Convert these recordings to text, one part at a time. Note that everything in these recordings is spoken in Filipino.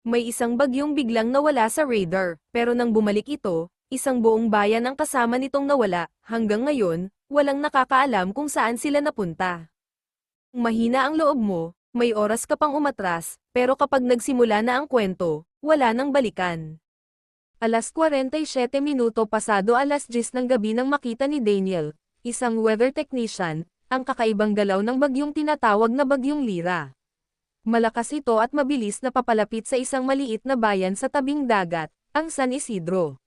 May isang bagyong biglang nawala sa radar, pero nang bumalik ito, isang buong bayan ang kasama nitong nawala. Hanggang ngayon, walang nakakaalam kung saan sila napunta. Kung mahina ang loob mo, may oras ka pang umatras, pero kapag nagsimula na ang kwento, wala nang balikan. Alas 47 minuto pasado alas 10 ng gabi nang makita ni Daniel, isang weather technician, ang kakaibang galaw ng bagyong tinatawag na Bagyong Lira. Malakas ito at mabilis na papalapit sa isang maliit na bayan sa tabing dagat, ang San Isidro.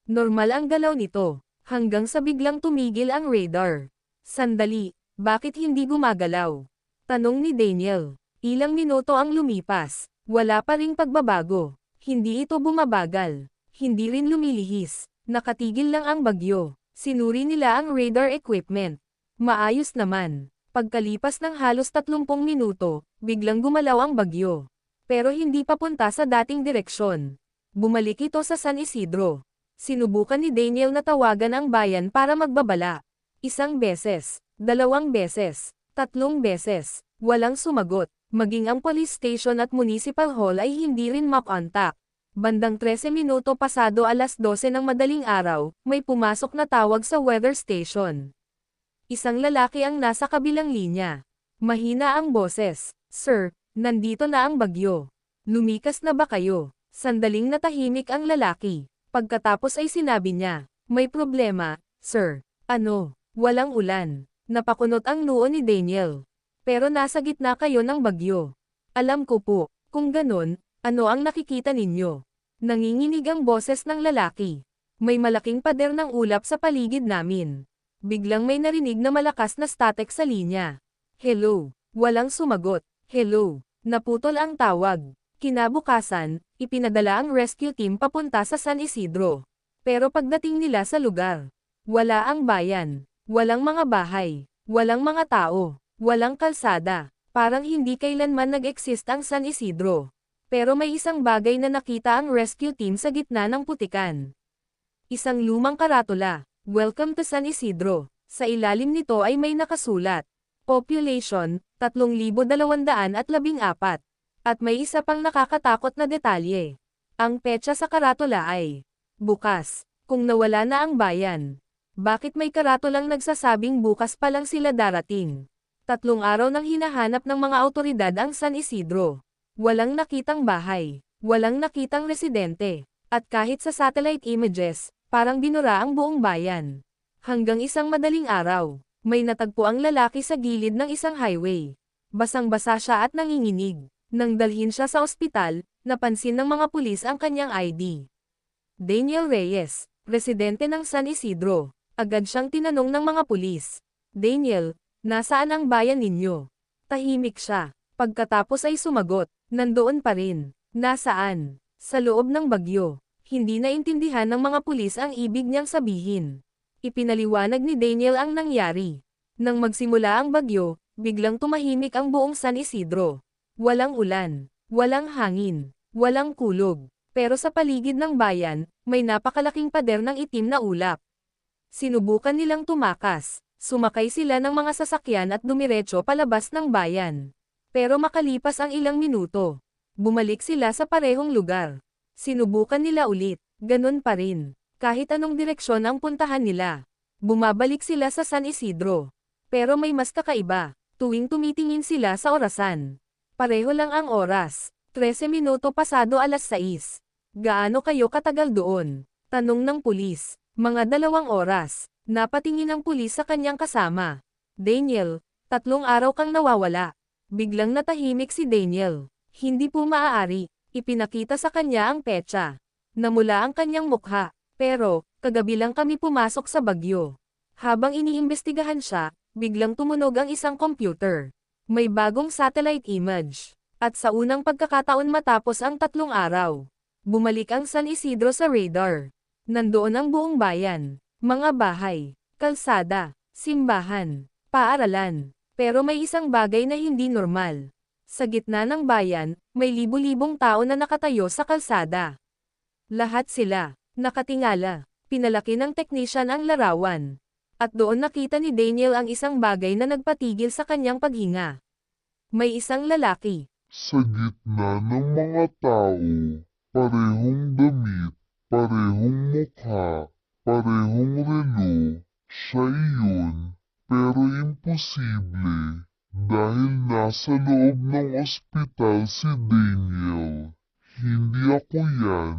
Normal ang galaw nito, hanggang sa biglang tumigil ang radar. Sandali, bakit hindi gumagalaw? Tanong ni Daniel. Ilang minuto ang lumipas, wala pa ring pagbabago. Hindi ito bumabagal, hindi rin lumilihis, nakatigil lang ang bagyo. Sinuri nila ang radar equipment. Maayos naman. Pagkalipas ng halos 30 minuto, biglang gumalaw ang bagyo. Pero hindi papunta sa dating direksyon. Bumalik ito sa San Isidro. Sinubukan ni Daniel na tawagan ang bayan para magbabala. Isang beses, 2 beses, 3 beses, walang sumagot. Maging ang police station at municipal hall ay hindi rin makontak. Bandang 13 minuto pasado alas 12 ng madaling araw, may pumasok na tawag sa weather station. Isang lalaki ang nasa kabilang linya. Mahina ang boses. Sir, nandito na ang bagyo. Lumikas na ba kayo? Sandaling natahimik ang lalaki. Pagkatapos ay sinabi niya, may problema, sir. Ano? Walang ulan. Napakunot ang noo ni Daniel. Pero nasa gitna kayo ng bagyo. Alam ko po, kung ganon, ano ang nakikita ninyo? Nanginginig ang boses ng lalaki. May malaking pader ng ulap sa paligid namin. Biglang may narinig na malakas na static sa linya. Hello. Walang sumagot. Hello. Naputol ang tawag. Kinabukasan, ipinadala ang rescue team papunta sa San Isidro. Pero pagdating nila sa lugar, wala ang bayan. Walang mga bahay. Walang mga tao. Walang kalsada. Parang hindi kailanman nag-exist ang San Isidro. Pero may isang bagay na nakita ang rescue team sa gitna ng putikan. Isang lumang karatula. Welcome to San Isidro. Sa ilalim nito ay may nakasulat. Population, 3,214. At may isa pang nakakatakot na detalye. Ang petsa sa karatula ay bukas. Kung nawala na ang bayan. Bakit may karatulang nagsasabing bukas pa lang sila darating? 3 araw nang hinahanap ng mga awtoridad ang San Isidro. Walang nakitang bahay. Walang nakitang residente. At kahit sa satellite images, parang binura ang buong bayan. Hanggang isang madaling araw, may natagpo ang lalaki sa gilid ng isang highway. Basang-basa siya at nanginginig. Nang dalhin siya sa ospital, napansin ng mga pulis ang kanyang ID. Daniel Reyes, residente ng San Isidro. Agad siyang tinanong ng mga pulis. Daniel, nasaan ang bayan ninyo? Tahimik siya. Pagkatapos ay sumagot, nandoon pa rin. Nasaan? Sa loob ng bagyo. Hindi naintindihan ng mga pulis ang ibig niyang sabihin. Ipinaliwanag ni Daniel ang nangyari. Nang magsimula ang bagyo, biglang tumahimik ang buong San Isidro. Walang ulan, walang hangin, walang kulog. Pero sa paligid ng bayan, may napakalaking pader ng itim na ulap. Sinubukan nilang tumakas. Sumakay sila ng mga sasakyan at dumiretso palabas ng bayan. Pero makalipas ang ilang minuto, bumalik sila sa parehong lugar. Sinubukan nila ulit, ganun pa rin. Kahit anong direksyon ang puntahan nila. Bumabalik sila sa San Isidro. Pero may mas kakaiba, tuwing tumitingin sila sa orasan. Pareho lang ang oras, 13 minuto pasado alas 6. Gaano kayo katagal doon? Tanong ng pulis. Mga 2 oras. Napatingin ang pulis sa kanyang kasama. Daniel, 3 araw kang nawawala. Biglang natahimik si Daniel. Hindi po maaari. Ipinakita sa kanya ang petsa. Namula ang kanyang mukha. Pero, kagabi lang kami pumasok sa bagyo. Habang iniimbestigahan siya, biglang tumunog ang isang computer. May bagong satellite image. At sa unang pagkakataon matapos ang 3 araw, bumalik ang San Isidro sa radar. Nandoon ang buong bayan. Mga bahay, kalsada, simbahan, paaralan. Pero may isang bagay na hindi normal. Sa gitna ng bayan, may libu-libong tao na nakatayo sa kalsada. Lahat sila, nakatingala. Pinalaki ng teknisyan ang larawan. At doon nakita ni Daniel ang isang bagay na nagpatigil sa kanyang paghinga. May isang lalaki, Sa gitna ng mga tao, parehong damit, parehong mukha, parehong relo, siya iyon, pero imposible, dahil nasa loob ng ospital si Daniel. Hindi ako yan,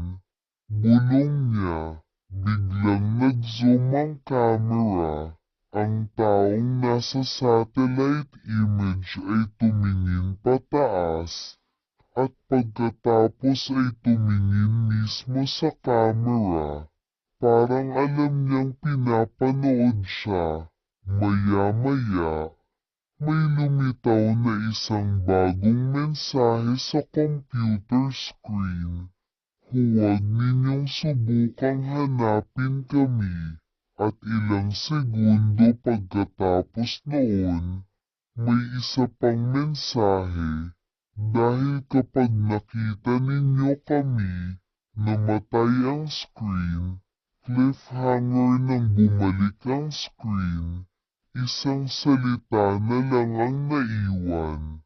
bulong niya. Biglang nag-zoom ang camera. Ang taong nasa satellite image ay tumingin pataas, at pagkatapos ay tumingin mismo sa camera. Parang alam niyang pinapanood siya. Maya-maya, may lumitaw na isang bagong mensahe sa computer screen. Huwag ninyong subukang hanapin kami. At ilang segundo pagkatapos noon, may isa pang mensahe. Dahil kapag nakita ninyo kami, namatay ang screen, cliffhanger nang bumalik ang screen, isang salita na lang ang naiwan.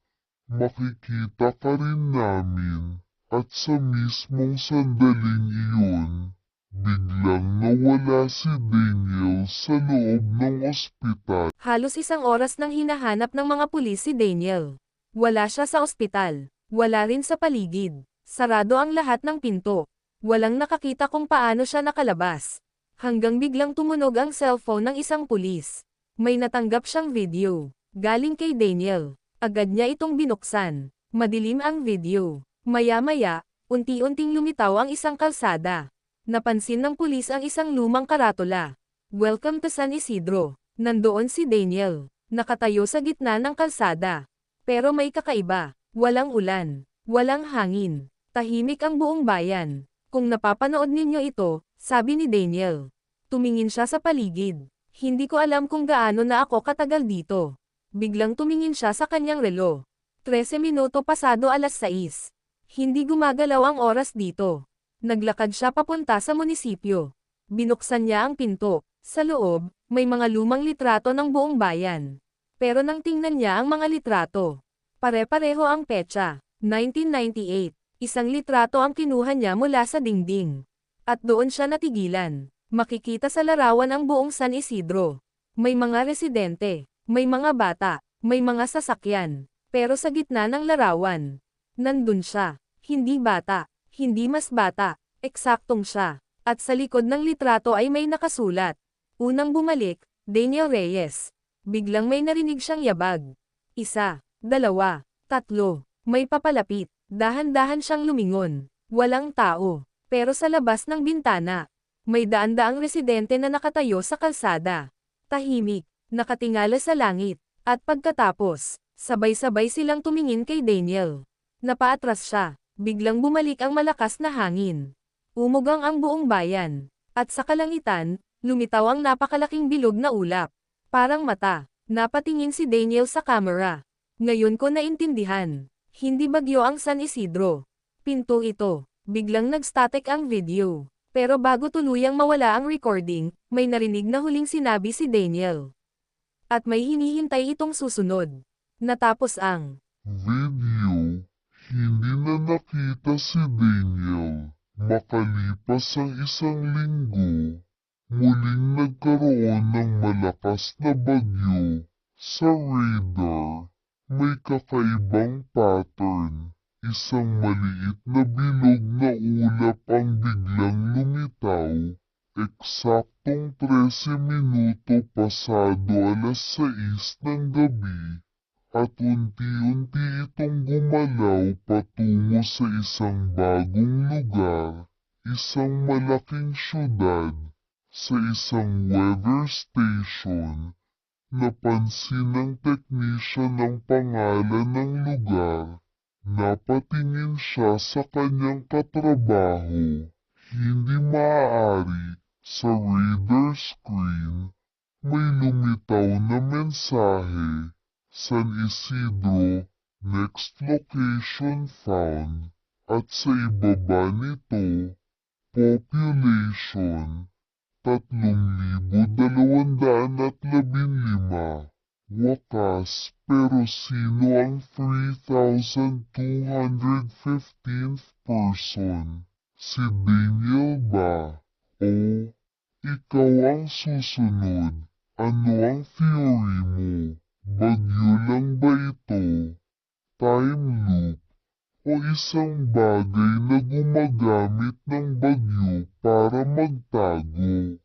Makikita ka rin namin. At sa mismong sandaling iyon, biglang nawala si Daniel sa loob ng ospital. Halos isang oras nang hinahanap ng mga pulis si Daniel. Wala siya sa ospital. Wala rin sa paligid. Sarado ang lahat ng pinto. Walang nakakita kung paano siya nakalabas. Hanggang biglang tumunog ang cellphone ng isang pulis. May natanggap siyang video. Galing kay Daniel. Agad niya itong binuksan. Madilim ang video. Maya-maya, unti-unting lumitaw ang isang kalsada. Napansin ng pulis ang isang lumang karatula. Welcome to San Isidro. Nandoon si Daniel. Nakatayo sa gitna ng kalsada. Pero may kakaiba. Walang ulan. Walang hangin. Tahimik ang buong bayan. Kung napapanood ninyo ito, sabi ni Daniel. Tumingin siya sa paligid. Hindi ko alam kung gaano na ako katagal dito. Biglang tumingin siya sa kanyang relo. 13 minuto pasado alas 6. Hindi gumagalaw ang oras dito. Naglakad siya papunta sa munisipyo. Binuksan niya ang pinto. Sa loob, may mga lumang litrato ng buong bayan. Pero nang tingnan niya ang mga litrato, pare-pareho ang petsa, 1998. Isang litrato ang kinuha niya mula sa dingding. At doon siya natigilan. Makikita sa larawan ang buong San Isidro. May mga residente, may mga bata, may mga sasakyan. Pero sa gitna ng larawan, nandun siya. Hindi bata, hindi mas bata, eksaktong siya. At sa likod ng litrato ay may nakasulat. Unang bumalik, Daniel Reyes. Biglang may narinig siyang yabag. 1, 2, 3, may papalapit. Dahan-dahan siyang lumingon. Walang tao. Pero sa labas ng bintana, may daan-daang residente na nakatayo sa kalsada. Tahimik, nakatingala sa langit. At pagkatapos, sabay-sabay silang tumingin kay Daniel. Napaatras siya. Biglang bumalik ang malakas na hangin. Umugang ang buong bayan. At sa kalangitan, lumitaw ang napakalaking bilog na ulap. Parang mata. Napatingin si Daniel sa camera. Ngayon ko naintindihan. Hindi bagyo ang San Isidro. Pinto ito. Biglang nag-static ang video. Pero bago tuluyang mawala ang recording, may narinig na huling sinabi si Daniel. At may hinihintay itong susunod. Natapos ang Video. Hindi na nakita si Daniel. Makalipas ang isang linggo, muling nagkaroon ng malakas na bagyo. Sa radar, may kakaibang pattern. Isang maliit na bilog na ulap ang biglang lumitaw. Eksaktong 13 minuto pasado alas 6 ng gabi. At unti-unti itong gumalaw patungo sa isang bagong lugar, isang malaking syudad, sa isang weather station. Napansin ng technician ang pangalan ng lugar. Napatingin siya sa kanyang katrabaho. Hindi maaari, sa radar screen, may lumitaw na mensahe. San Isidro, next location found, at sa ibaba nito, population, 3,215. Wakas, pero sino ang 3,215th person? Si Daniel ba? O ikaw ang susunod? Ano ang theory mo? Bagyo lang ba ito? Time loop? O isang bagay na gumagamit ng bagyo para magtago?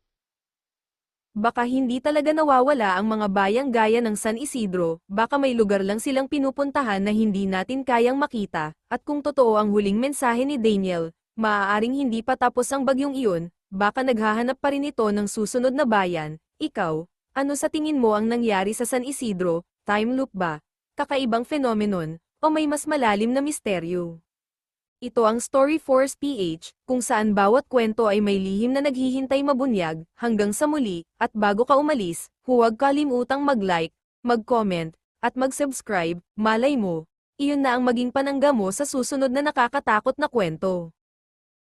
Baka hindi talaga nawawala ang mga bayang gaya ng San Isidro, baka may lugar lang silang pinupuntahan na hindi natin kayang makita, at kung totoo ang huling mensahe ni Daniel, maaaring hindi pa tapos ang bagyong iyon, baka naghahanap pa rin ito ng susunod na bayan. Ikaw, ano sa tingin mo ang nangyari sa San Isidro? Time loop ba? Kakaibang phenomenon? O may mas malalim na misteryo? Ito ang Story Force PH, kung saan bawat kwento ay may lihim na naghihintay mabunyag, hanggang sa muli, at bago ka umalis, huwag kalimutang mag-like, mag-comment, at mag-subscribe, malay mo, iyon na ang maging panangga mo sa susunod na nakakatakot na kwento.